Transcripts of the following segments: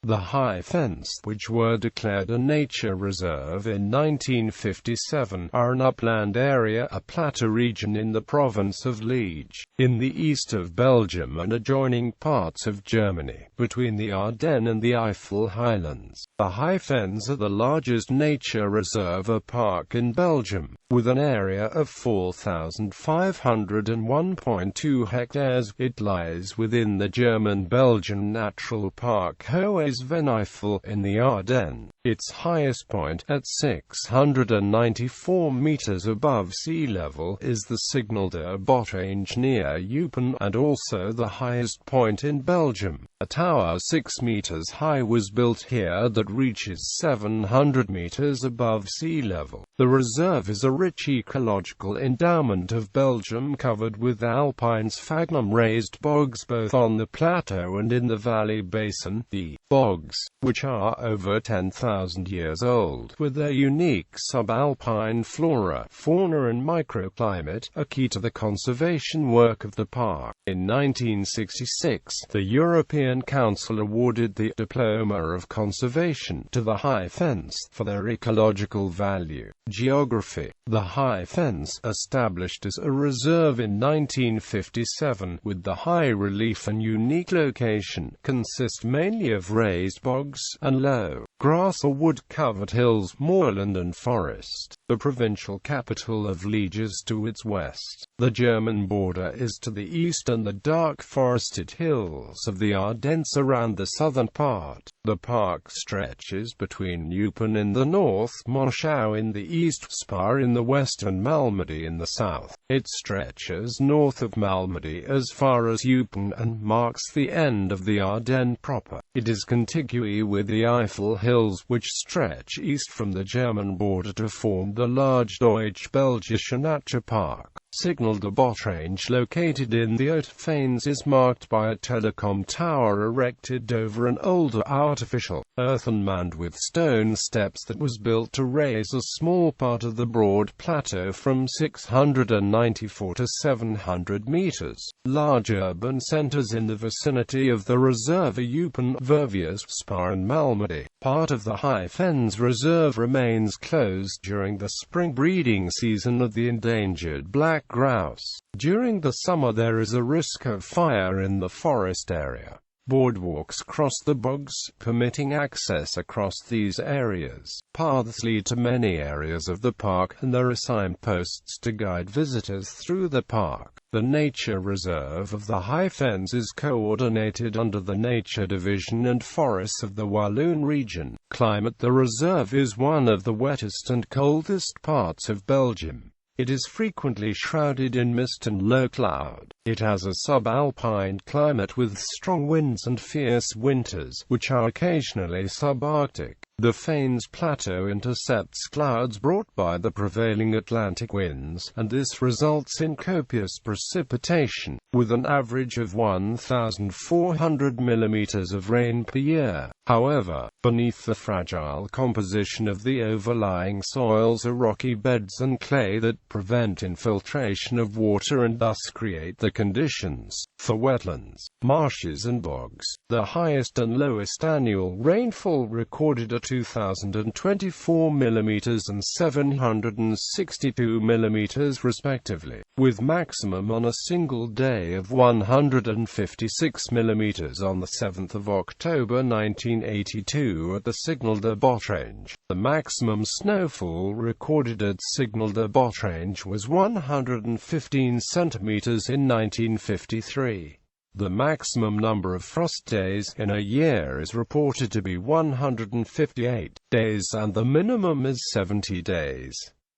The High Fens, which were declared a nature reserve in 1957, are an upland area, a plateau region in the province of Liège, in the east of Belgium and adjoining parts of Germany, between the Ardennes and the Eifel highlands. The High Fens are the largest nature reserve or park in Belgium, with an area of 4,501.2 hectares. It lies within the German-Belgian natural park Hohes Venn-Eifel in the Ardennes. Its highest point, at 694 meters above sea level, is the Signal de Botrange near Eupen, and also the highest point in Belgium. A tower 6 meters high was built here that reaches 700 meters above sea level. The reserve is a rich ecological endowment of Belgium, covered with alpine sphagnum-raised bogs both on the plateau and in the valley basin. The bogs, which are over 10,000 years old, with their unique subalpine flora, fauna and microclimate, are key to the conservation work of the park. In 1966, the European Council awarded the Diploma of Conservation to the High Fens for their ecological value. Geography. The High Fens, established as a reserve in 1957, with the high relief and unique location, consist mainly of raised bogs, and low, grass or wood-covered hills, moorland and forest. The provincial capital of Liège is to its west. The German border is to the east and the dark forested hills of the Ardennes surround the southern part. The park stretches between Eupen in the north, Monschau in the east, Spa in the west and Malmedy in the south. It stretches north of Malmedy as far as Eupen and marks the end of the Ardennes proper. It is contiguous with the Eifel Hills, which stretch east from the German border to form the large Deutsch-Belgischen Nature Park. Signal de Botrange, located in the Hautes Fens, is marked by a telecom tower erected over an older artificial, earthen mound with stone steps that was built to raise a small part of the broad plateau from 694 to 700 meters. Large urban centers in the vicinity of the reserve are Eupen, Verviers, Spa and Malmedy. Part of the High Fens reserve remains closed during the spring breeding season of the endangered black grouse. During the summer there is a risk of fire in the forest area. Boardwalks cross the bogs, permitting access across these areas. Paths lead to many areas of the park, and there are signposts to guide visitors through the park. The nature reserve of the High Fens is coordinated under the Nature Division and Forests of the Walloon region. Climate. The reserve is one of the wettest and coldest parts of Belgium. It is frequently shrouded in mist and low cloud. It has a subalpine climate with strong winds and fierce winters, which are occasionally subarctic. The Fens Plateau intercepts clouds brought by the prevailing Atlantic winds, and this results in copious precipitation, with an average of 1,400 mm of rain per year. However, beneath the fragile composition of the overlying soils are rocky beds and clay that prevent infiltration of water and thus create the conditions for wetlands, marshes and bogs. The highest and lowest annual rainfall recorded are 2,024 mm and 762 mm respectively, with maximum on a single day of 156 mm on the 7th of October 1982 at the Signal de Botrange. The maximum snowfall recorded at Signal de Botrange was 115 cm in 1953. The maximum number of frost days in a year is reported to be 158 days and the minimum is 70 days.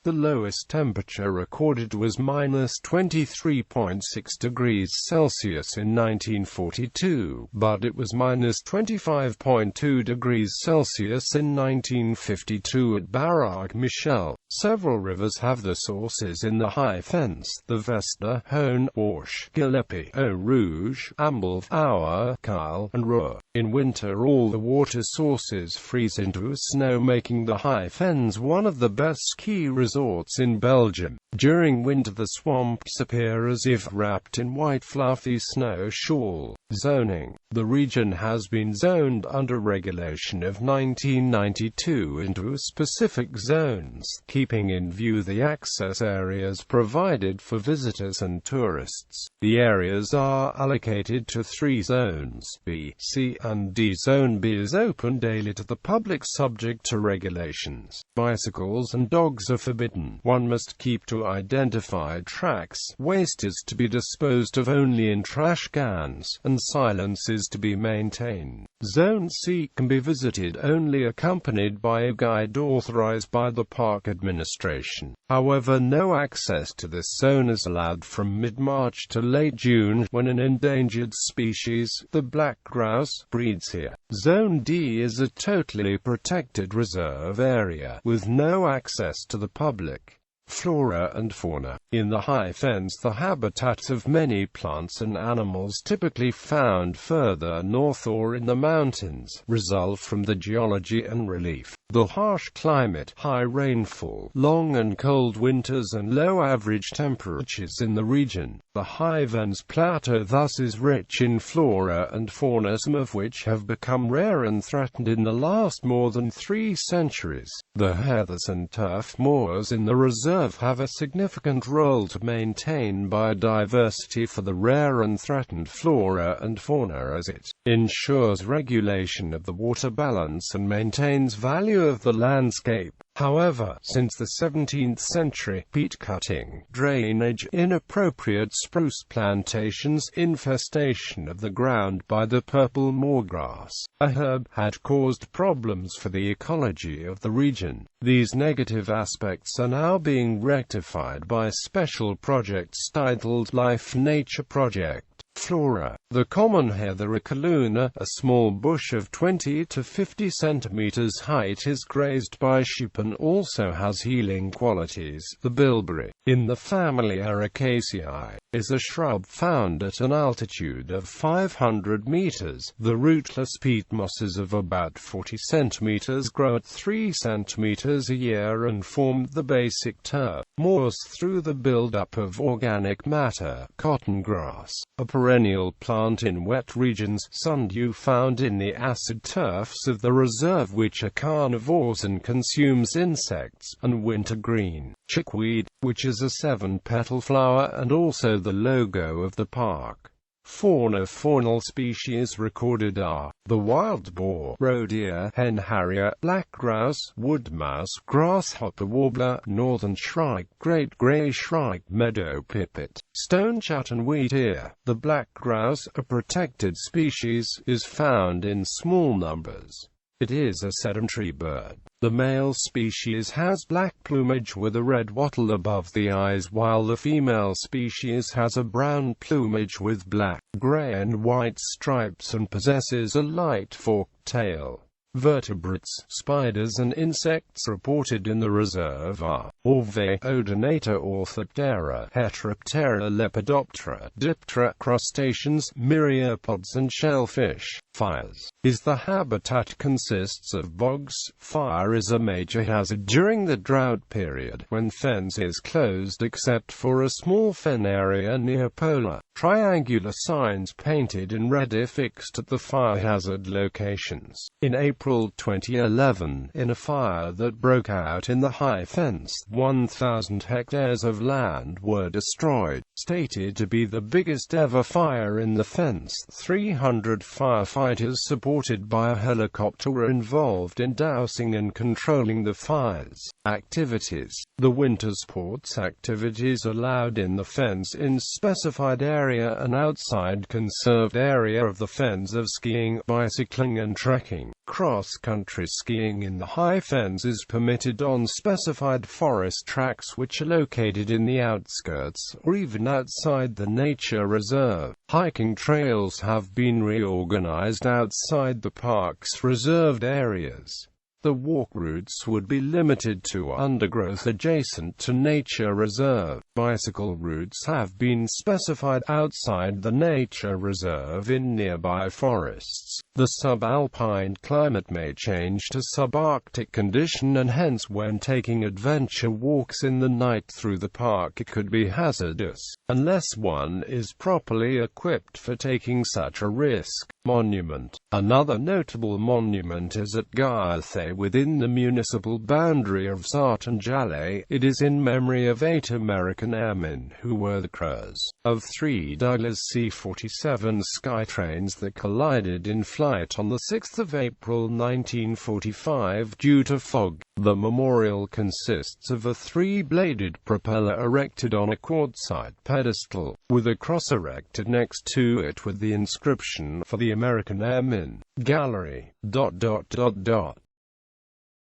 The lowest temperature recorded was -23.6 degrees Celsius in 1942, but it was -25.2 degrees Celsius in 1952 at Barrage Michel. Several rivers have their sources in the High Fens: the Vesta, Rhône, Orge, Gillespie, Eau Rouge, Amble, Our, Kyle, and Ruhr. In winter all the water sources freeze into snow, making the High Fens one of the best ski resorts resorts in Belgium. During winter the swamps appear as if wrapped in white fluffy snow shawl. Zoning. The region has been zoned under regulation of 1992 into specific zones, keeping in view the access areas provided for visitors and tourists. The areas are allocated to 3 zones, B, C, and D. Zone B is open daily to the public subject to regulations. Bicycles and dogs are forbidden. One must keep to identified tracks. Waste is to be disposed of only in trash cans, and silence is to be maintained. Zone C can be visited only accompanied by a guide authorized by the park administration. However, no access to this zone is allowed from mid-March to late June, when an endangered species, the black grouse, breeds here. Zone D is a totally protected reserve area, with no access to the public. Flora and fauna. In the High Fens, the habitats of many plants and animals typically found further north or in the mountains, result from the geology and relief. The harsh climate, high rainfall, long and cold winters and low average temperatures in the region. The High Fens plateau thus is rich in flora and fauna, some of which have become rare and threatened in the last more than 3 centuries. The heathers and turf moors in the reserve have a significant role to maintain biodiversity for the rare and threatened flora and fauna, as it ensures regulation of the water balance and maintains value of the landscape. However, since the 17th century, peat cutting, drainage, inappropriate spruce plantations, infestation of the ground by the purple moorgrass, a herb, had caused problems for the ecology of the region. These negative aspects are now being rectified by special projects titled Life Nature Project. Flora. The common heather Echoluna, a small bush of 20 to 50 centimeters height, is grazed by sheep and also has healing qualities. The bilberry, in the family Ericaceae, is a shrub found at an altitude of 500 meters. The rootless peat mosses of about 40 centimeters grow at 3 centimeters a year and form the basic turf. Moors through the buildup of organic matter. Cotton grass, a perennial plant in wet regions. Sundew, found in the acid turfs of the reserve, which are carnivores and consumes insects. And wintergreen, chickweed, which is a 7-petal flower and also the logo of the park. Faunal species recorded are the wild boar, roe deer, hen harrier, black grouse, wood mouse, grasshopper warbler, northern shrike, great grey shrike, meadow pipit, stone chat and wheat ear. The black grouse, a protected species, is found in small numbers. It is a sedentary bird. The male species has black plumage with a red wattle above the eyes, while the female species has a brown plumage with black, grey and white stripes and possesses a light forked tail. Vertebrates, spiders and insects reported in the reserve are Orve, Odonata, Orthoptera, Heteroptera, Lepidoptera, Diptera, crustaceans, myriapods and shellfish. Fires. The habitat consists of bogs. Fire is a major hazard during the drought period, when fens is closed except for a small fen area near polar. Triangular signs painted in red are fixed at the fire hazard locations. In April 2011, in a fire that broke out in the High Fens, 1,000 hectares of land were destroyed. Stated to be the biggest ever fire in the Fens, 300 firefighters supported by a helicopter were involved in dousing and controlling the fires. Activities. The winter sports activities allowed in the Fens in specified area and outside conserved area of the Fens of skiing, bicycling and trekking. Cross-country skiing in the High Fens is permitted on specified forest tracks which are located in the outskirts or even outside the nature reserve. Hiking trails have been reorganized outside the park's reserved areas. The walk routes would be limited to undergrowth adjacent to nature reserve. Bicycle routes have been specified outside the nature reserve in nearby forests. The subalpine climate may change to subarctic condition, and hence when taking adventure walks in the night through the park it could be hazardous, unless one is properly equipped for taking such a risk. Monument. Another notable monument is at Garthe within the municipal boundary of Sarthe-en-Jalais. It is in memory of 8 American airmen who were the crews of 3 Douglas C-47 Skytrains that collided in flight on 6 April 1945 due to fog. The memorial consists of a 3-bladed propeller erected on a quartzite pedestal, with a cross erected next to it with the inscription, "For the American Airmen." Gallery.